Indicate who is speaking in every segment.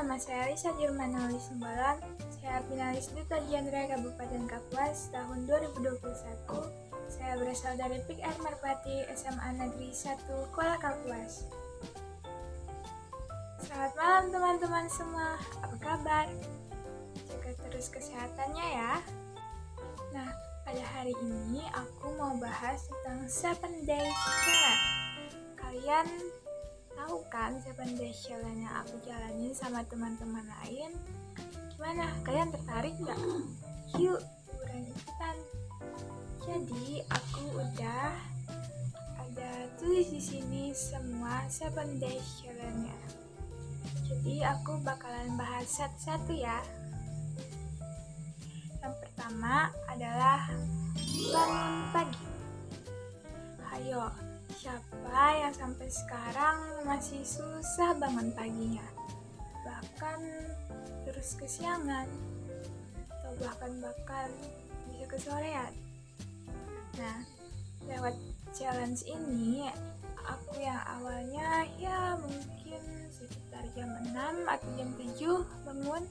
Speaker 1: nama saya Lisa Dirmanoli Sembalan. Saya finalis Duta Genre Kabupaten Kapuas tahun 2021. Saya berasal dari PIK Air Merpati SMA Negeri 1 Kuala Kapuas. Selamat malam teman-teman semua, apa kabar? Jaga terus kesehatannya ya. Nah, pada hari ini aku mau bahas tentang 7 Days Challenge. Kalian tahu kan 7 Days Challenge yang aku jalanin sama teman-teman lain? Gimana? Kalian tertarik nggak? Yuk, buruan ikutan. Jadi aku udah ada tulis di sini semua 7 Days Challenge-nya. Jadi aku bakalan bahas satu-satu ya. Yang pertama adalah bangun pagi. Hayo, siapa yang sampai sekarang masih susah bangun paginya? Bahkan terus kesiangan atau bahkan bisa kesorean. Nah, lewat challenge ini aku yang awalnya ya mungkin sekitar jam 6 atau jam 7 bangun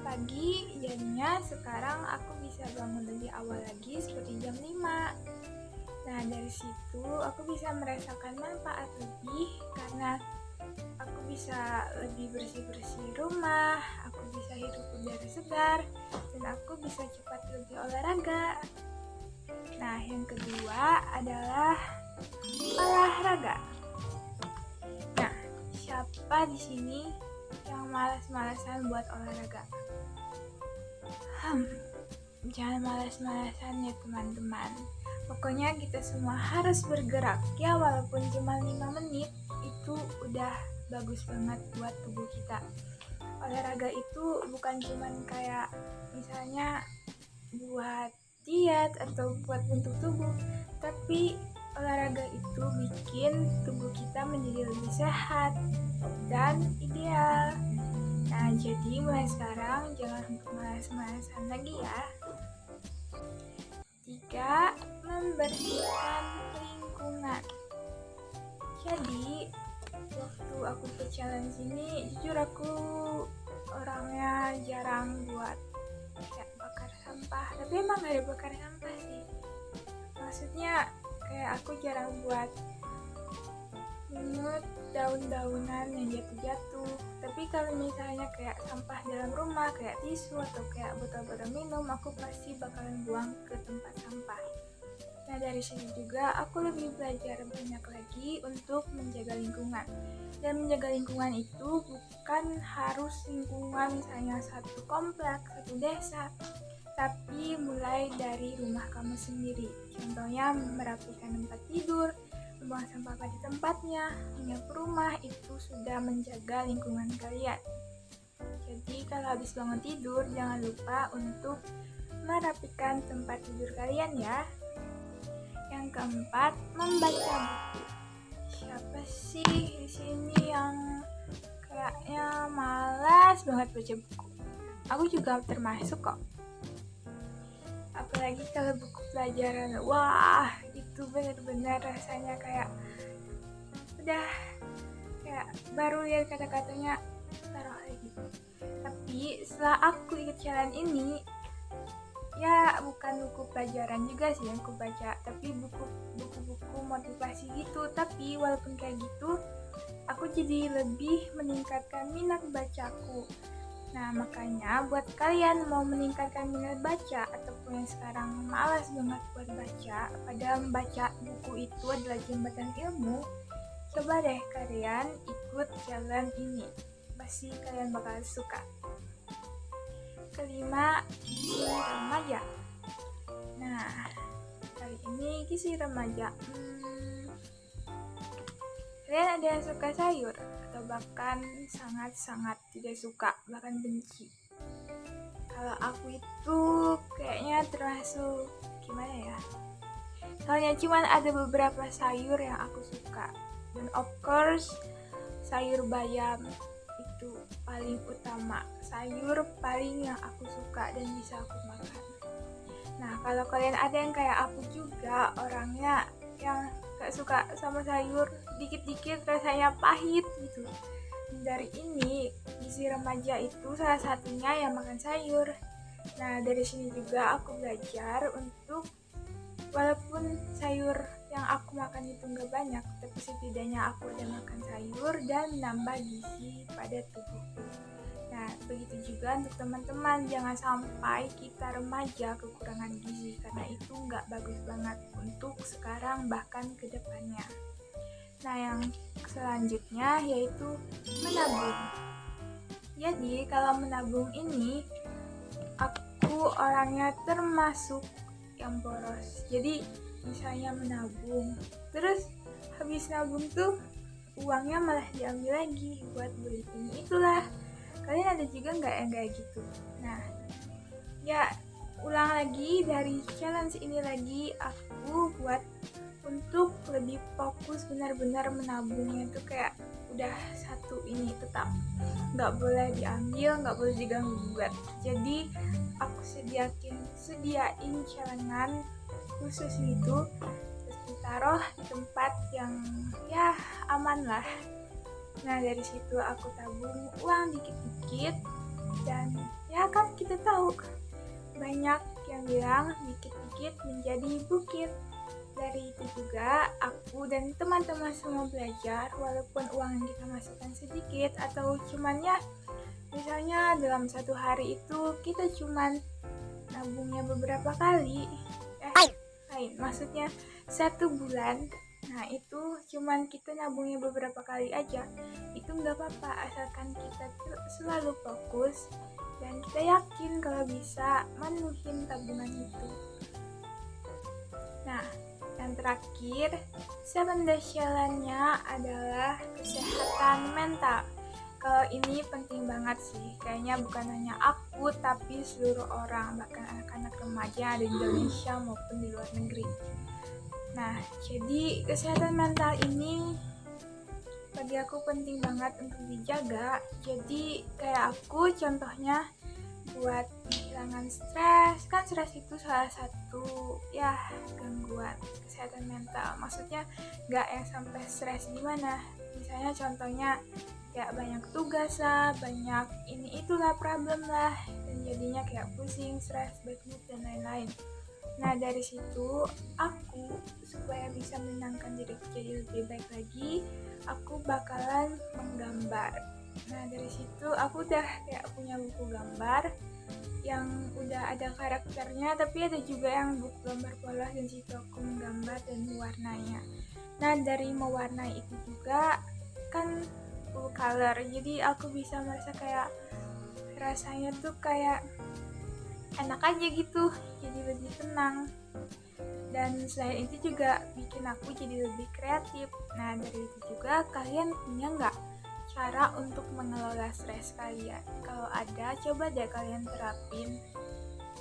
Speaker 1: pagi, jadinya sekarang aku bisa bangun lebih awal lagi seperti jam 5. Nah, dari situ aku bisa merasakan manfaat lebih karena aku bisa lebih bersih-bersih rumah, aku bisa hidup udara segar, dan aku bisa cepat lebih olahraga. Nah, yang kedua adalah olahraga. Nah, siapa di sini yang malas-malasan buat olahraga? Jangan malas-malasan ya teman-teman. Pokoknya kita semua harus bergerak ya, walaupun cuma 5 menit itu udah bagus banget buat tubuh kita. Olahraga itu bukan cuma kayak misalnya buat diet atau buat bentuk tubuh, tapi olahraga itu bikin tubuh kita menjadi lebih sehat dan ideal. Nah, jadi mulai sekarang jangan untuk malas-malasan lagi ya. 3. Membersihkan lingkungan. Jadi, waktu aku ke challenge ini, jujur aku orangnya jarang buat kayak bakar sampah. Tapi emang gak ada bakar sampah sih. Maksudnya kayak aku jarang buat mengut daun-daunan yang jatuh-jatuh. Tapi kalau misalnya kayak sampah dalam rumah, kayak tisu atau kayak botol-botol minum, aku pasti bakalan buang ke tempat sampah. Nah, dari sini juga aku lebih belajar banyak lagi untuk menjaga lingkungan. Dan menjaga lingkungan itu bukan harus lingkungan misalnya satu komplek, satu desa, tapi mulai dari rumah kamu sendiri. Contohnya merapikan tempat tidur, membuang sampah pada tempatnya, menyapu rumah, itu sudah menjaga lingkungan kalian. Jadi kalau habis bangun tidur, jangan lupa untuk merapikan tempat tidur kalian ya. Yang keempat, membaca buku. Siapa sih di sini yang kayaknya malas banget baca buku? Aku juga termasuk kok. Apalagi kalau buku pelajaran, wah itu benar-benar rasanya kayak udah kayak baru lihat kata-katanya taruh lagi. Tapi setelah aku ikut challenge ini, ya bukan buku pelajaran juga sih yang aku baca, tapi buku-buku motivasi gitu. Tapi walaupun kayak gitu, aku jadi lebih meningkatkan minat bacaku. Nah, makanya buat kalian mau meningkatkan minat baca ataupun yang sekarang malas banget buat baca, padahal membaca buku itu adalah jembatan ilmu, coba deh kalian ikut challenge ini. Pasti kalian bakal suka. Kelima, gizi remaja. Nah, kali ini gizi remaja. Kalian ada yang suka sayur? Atau bahkan sangat-sangat tidak suka, bahkan benci? Kalau aku itu kayaknya termasuk gimana ya? Soalnya cuma ada beberapa sayur yang aku suka. Dan of course, sayur bayam itu paling utama. Sayur paling yang aku suka dan bisa aku makan. Nah, kalau kalian ada yang kayak aku juga, orangnya yang gak suka sama sayur, dikit-dikit rasanya pahit gitu. dari ini, gizi remaja itu salah satunya yang makan sayur. Nah, dari sini juga aku belajar untuk walaupun sayur yang aku makan itu nggak banyak, tapi setidaknya aku udah makan sayur dan menambah gizi pada tubuhku. Nah, begitu juga untuk teman-teman, jangan sampai kita remaja kekurangan gizi, karena itu nggak bagus banget untuk sekarang bahkan ke depannya. Nah, yang selanjutnya yaitu menabung. Jadi, kalau menabung ini, aku orangnya termasuk yang boros. Jadi, misalnya menabung, terus habis nabung tuh uangnya malah diambil lagi buat beli ini itulah. Kalian ada juga nggak yang kayak gitu? Nah, ya ulang lagi dari challenge ini lagi, aku buat untuk lebih fokus benar-benar menabungnya tuh kayak udah satu ini tetap nggak boleh diambil, nggak boleh diganggu gugat. Jadi aku sediain celengan khusus gitu, terus ditaruh di tempat yang ya aman lah. Nah, dari situ aku tabung uang dikit-dikit, dan ya kan kita tahu banyak yang bilang dikit-dikit menjadi bukit. Dari itu juga aku dan teman-teman semua belajar, walaupun uang yang kita masukkan sedikit atau cuman ya misalnya dalam satu hari itu kita cuman nabungnya beberapa kali, maksudnya satu bulan. Nah, itu cuman kita nabungnya beberapa kali aja, itu nggak apa-apa asalkan kita selalu fokus dan kita yakin kalau bisa menuhin tabungan itu. Nah, yang terakhir, 7 days challenge-nya adalah kesehatan mental. Kalau ini penting banget sih, kayaknya bukan hanya aku, tapi seluruh orang, bahkan anak-anak remaja di Indonesia maupun di luar negeri. Nah, jadi kesehatan mental ini bagi aku penting banget untuk dijaga. Jadi kayak aku contohnya buat menghilangkan stres, kan stres itu salah satu ya gangguan kesehatan mental. Maksudnya nggak yang sampai stres gimana, misalnya contohnya kayak banyak tugas lah, banyak ini itulah problem lah, dan jadinya kayak pusing, stres, bad mood dan lain-lain. Nah, dari situ aku supaya bisa menenangkan diriku jadi lebih baik lagi, aku bakalan menggambar. Nah, dari situ aku udah kayak punya buku gambar yang udah ada karakternya, tapi ada juga yang buku gambar pola, dan situ aku menggambar dan mewarnainya. Nah, dari mewarnai itu juga kan full color, jadi aku bisa merasa kayak rasanya tuh kayak enak aja gitu, jadi lebih tenang. Dan selain itu juga bikin aku jadi lebih kreatif. Nah, dari itu juga kalian punya nggak cara untuk mengelola stres kalian? Kalau ada, coba deh kalian terapin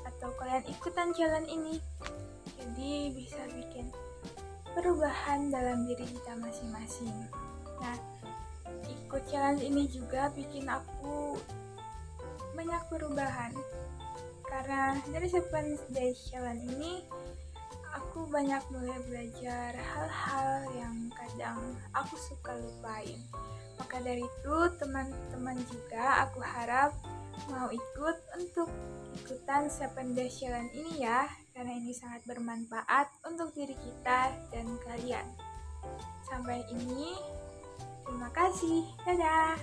Speaker 1: atau kalian ikutan challenge ini. Jadi bisa bikin perubahan dalam diri kita masing-masing. Nah, ikut challenge ini juga bikin aku banyak perubahan. Karena dari 7 days challenge ini, aku banyak mulai belajar hal-hal yang kadang aku suka lupain. Maka dari itu, teman-teman juga aku harap mau ikut untuk ikutan 7 days challenge ini ya, karena ini sangat bermanfaat untuk diri kita dan kalian. Sampai ini, terima kasih, dadah!